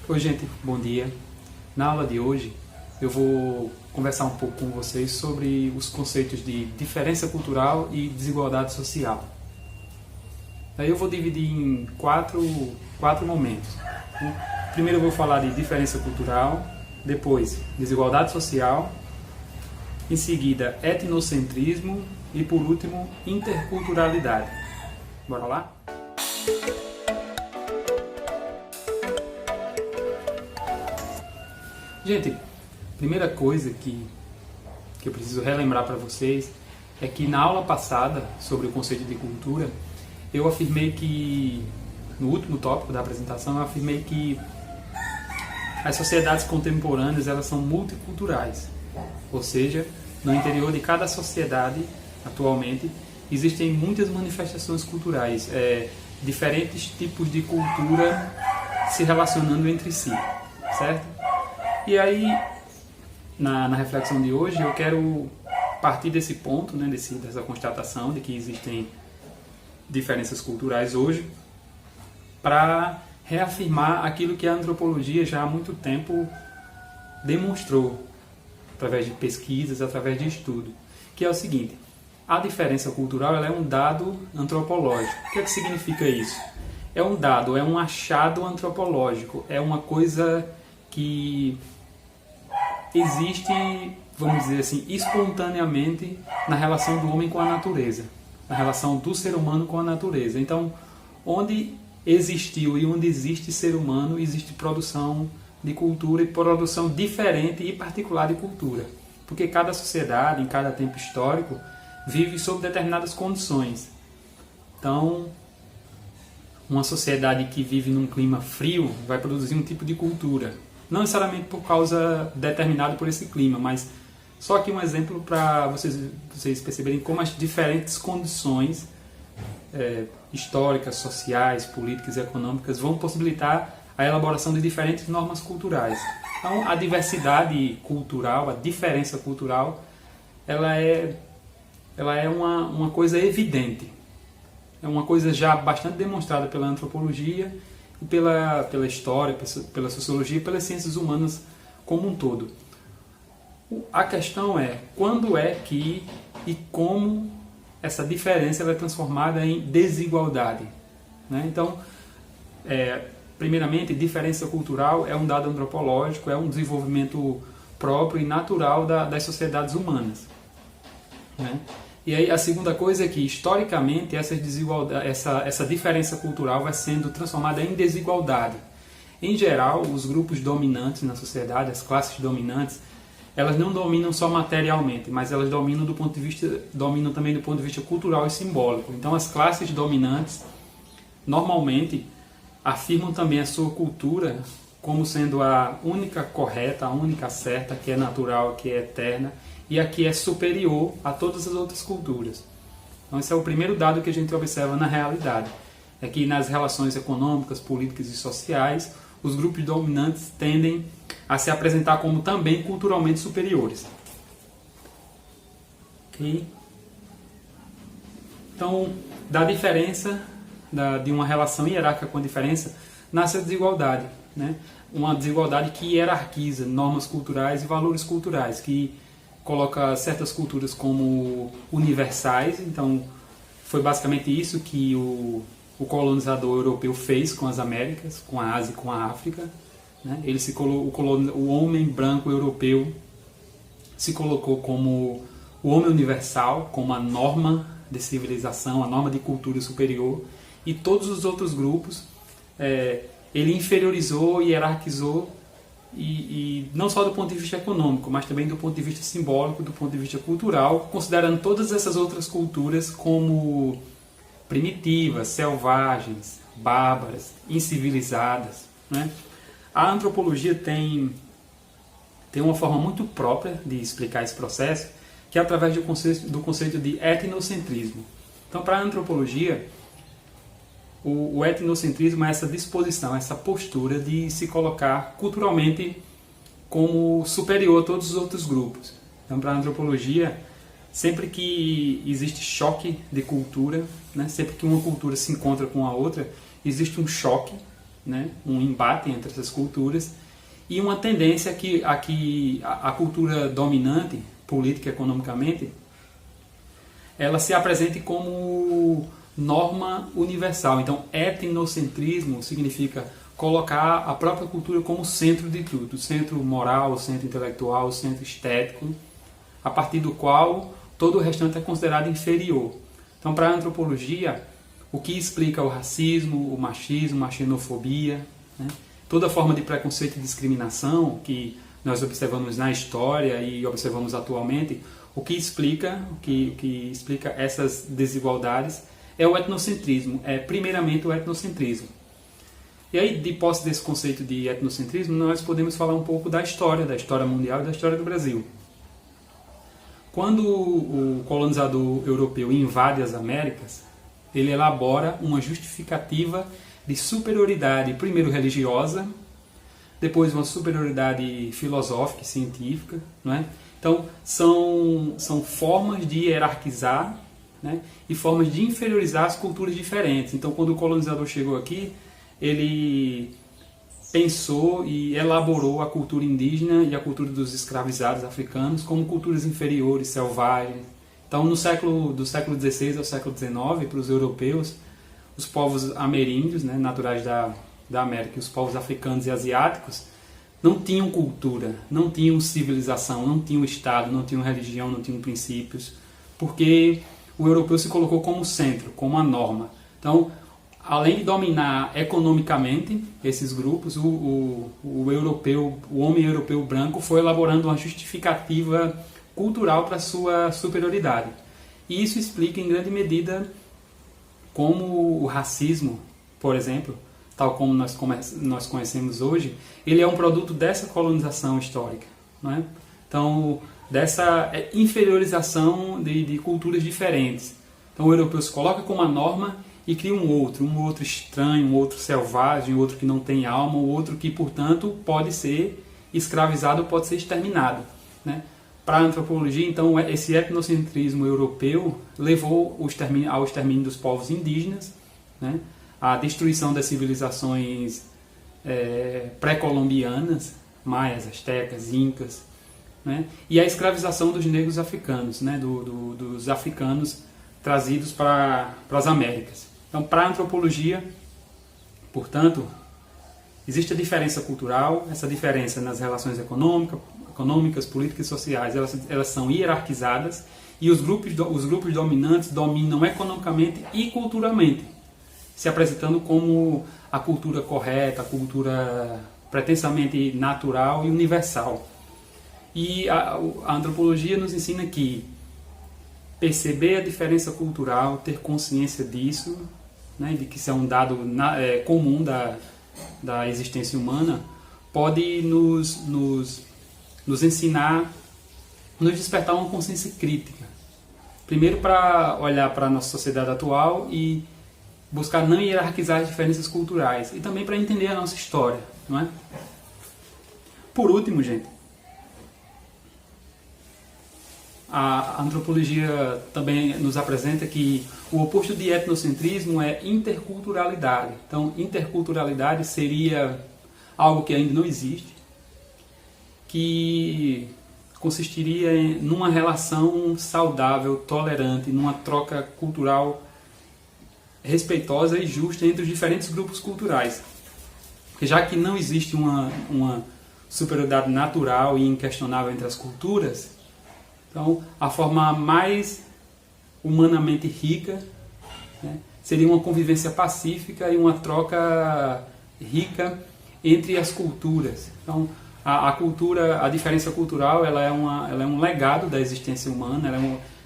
Oi gente, bom dia. Na aula de hoje eu vou conversar um pouco com vocês sobre os conceitos de diferença cultural e desigualdade social. Aí eu vou dividir em quatro momentos. Primeiro eu vou falar de diferença cultural, depois desigualdade social, em seguida etnocentrismo e por último interculturalidade. Bora lá? Gente, primeira coisa que eu preciso relembrar para vocês é que na aula passada sobre o conceito de cultura, eu afirmei que, no último tópico da apresentação, eu afirmei que as sociedades contemporâneas elas são multiculturais, ou seja, no interior de cada sociedade, atualmente, existem muitas manifestações culturais, diferentes tipos de cultura se relacionando entre si, certo? E aí, na reflexão de hoje, eu quero partir desse ponto, né, dessa constatação de que existem diferenças culturais hoje, para reafirmar aquilo que a antropologia já há muito tempo demonstrou, através de pesquisas, através de estudo, que é o seguinte: a diferença cultural ela é um dado antropológico. O que é que significa isso? É um dado, é um achado antropológico, é uma coisa que existe, vamos dizer assim, espontaneamente na relação do homem com a natureza, na relação do ser humano com a natureza. Então, onde existiu e onde existe ser humano, existe produção de cultura e produção diferente e particular de cultura. Porque cada sociedade, em cada tempo histórico, vive sob determinadas condições. Então, uma sociedade que vive num clima frio vai produzir um tipo de cultura. Não necessariamente por causa determinado por esse clima, mas só aqui um exemplo para vocês perceberem como as diferentes condições históricas, sociais, políticas e econômicas vão possibilitar a elaboração de diferentes normas culturais. Então, a diversidade cultural, a diferença cultural, ela é uma coisa evidente. É uma coisa já bastante demonstrada pela antropologia, pela história, pela sociologia e pelas ciências humanas como um todo. A questão é quando é que e como essa diferença é transformada em desigualdade, né? Então, primeiramente, diferença cultural é um dado antropológico, é um desenvolvimento próprio e natural das sociedades humanas, né? E aí a segunda coisa é que, historicamente, essa diferença cultural vai sendo transformada em desigualdade. Em geral, os grupos dominantes na sociedade, as classes dominantes, elas não dominam só materialmente, mas elas dominam também do ponto de vista cultural e simbólico. Então, as classes dominantes, normalmente, afirmam também a sua cultura como sendo a única correta, a única certa, que é natural, que é eterna, e a que é superior a todas as outras culturas. Então esse é o primeiro dado que a gente observa na realidade. É que nas relações econômicas, políticas e sociais, os grupos dominantes tendem a se apresentar como também culturalmente superiores. Okay? Então, da diferença, de uma relação hierárquica com a diferença, nasce a desigualdade, né? Uma desigualdade que hierarquiza normas culturais e valores culturais, que coloca certas culturas como universais. Então, foi basicamente isso que o colonizador europeu fez com as Américas, com a Ásia e com a África, né? O homem branco europeu se colocou como o homem universal, como a norma de civilização, a norma de cultura superior, e todos os outros grupos ele inferiorizou e hierarquizou, e não só do ponto de vista econômico, mas também do ponto de vista simbólico, do ponto de vista cultural, considerando todas essas outras culturas como primitivas, selvagens, bárbaras, incivilizadas, né? A antropologia tem uma forma muito própria de explicar esse processo, que é através do conceito de etnocentrismo. Então, para a antropologia, o etnocentrismo é essa disposição, essa postura de se colocar culturalmente como superior a todos os outros grupos. Então, para a antropologia, sempre que existe choque de cultura, né, sempre que uma cultura se encontra com a outra, existe um choque, né, um embate entre essas culturas, e uma tendência a que a cultura dominante, política e economicamente, ela se apresente como norma universal. Então, etnocentrismo significa colocar a própria cultura como centro de tudo, centro moral, centro intelectual, centro estético, a partir do qual todo o restante é considerado inferior. Então, para a antropologia, o que explica o racismo, o machismo, a xenofobia, né, toda forma de preconceito e discriminação que nós observamos na história e observamos atualmente, o que explica essas desigualdades é o etnocentrismo, é primeiramente o etnocentrismo. E aí, de posse desse conceito de etnocentrismo, nós podemos falar um pouco da história mundial e da história do Brasil. Quando o colonizador europeu invade as Américas, ele elabora uma justificativa de superioridade, primeiro religiosa, depois uma superioridade filosófica e científica, não é? Então, são formas de hierarquizar, né, e formas de inferiorizar as culturas diferentes. Então, quando o colonizador chegou aqui, ele pensou e elaborou a cultura indígena e a cultura dos escravizados africanos como culturas inferiores, selvagens. Então, do século XVI ao século XIX, para os europeus, os povos ameríndios, né, naturais da América, e os povos africanos e asiáticos, não tinham cultura, não tinham civilização, não tinham Estado, não tinham religião, não tinham princípios, porque o europeu se colocou como centro, como a norma. Então, além de dominar economicamente esses grupos, o homem europeu branco foi elaborando uma justificativa cultural para sua superioridade. E isso explica em grande medida como o racismo, por exemplo, tal como nós conhecemos hoje, ele é um produto dessa colonização histórica, não é? Então, dessa inferiorização de culturas diferentes. Então, o europeu se coloca como a norma e cria um outro estranho, um outro selvagem, um outro que não tem alma, um outro que, portanto, pode ser escravizado, pode ser exterminado, né? Para a antropologia, então, esse etnocentrismo europeu levou ao extermínio dos povos indígenas, né? A destruição das civilizações pré-colombianas, maias, astecas, incas, né? E a escravização dos negros africanos, né? Dos africanos trazidos para as Américas. Então, para a antropologia, portanto, existe a diferença cultural, essa diferença nas relações econômicas, políticas e sociais, elas são hierarquizadas, e os grupos dominantes dominam economicamente e culturalmente, se apresentando como a cultura correta, a cultura pretensamente natural e universal. E a antropologia nos ensina que perceber a diferença cultural, ter consciência disso, né, de que isso é um dado comum da existência humana, pode nos ensinar, nos despertar uma consciência crítica. Primeiro, para olhar para a nossa sociedade atual e buscar não hierarquizar as diferenças culturais, e também para entender a nossa história, não é? Por último, gente, a antropologia também nos apresenta que o oposto de etnocentrismo é interculturalidade. Então, interculturalidade seria algo que ainda não existe, que consistiria numa relação saudável, tolerante, numa troca cultural respeitosa e justa entre os diferentes grupos culturais. Porque já que não existe uma superioridade natural e inquestionável entre as culturas, então a forma mais humanamente rica, né, seria uma convivência pacífica e uma troca rica entre as culturas. Então, a diferença cultural, ela é um legado da existência humana,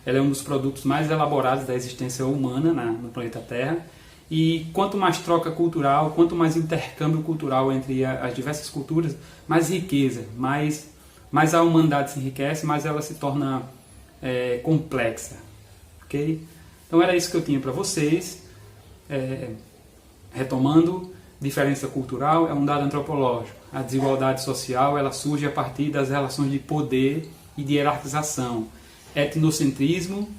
ela é um dos produtos mais elaborados da existência humana no planeta Terra. E quanto mais troca cultural, quanto mais intercâmbio cultural entre as diversas culturas, mais riqueza, mais a humanidade se enriquece, mais ela se torna complexa. Okay? Então era isso que eu tinha para vocês. Retomando, diferença cultural é um dado antropológico. A desigualdade social, ela surge a partir das relações de poder e de hierarquização. Etnocentrismo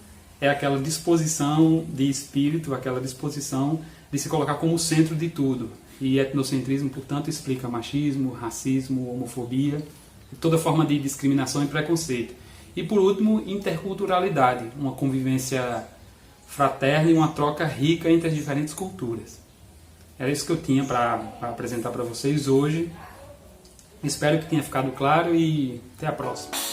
é aquela disposição de espírito, aquela disposição de se colocar como centro de tudo. E etnocentrismo, portanto, explica machismo, racismo, homofobia, toda forma de discriminação e preconceito. E por último, interculturalidade, uma convivência fraterna e uma troca rica entre as diferentes culturas. Era isso que eu tinha para apresentar para vocês hoje. Espero que tenha ficado claro e até a próxima.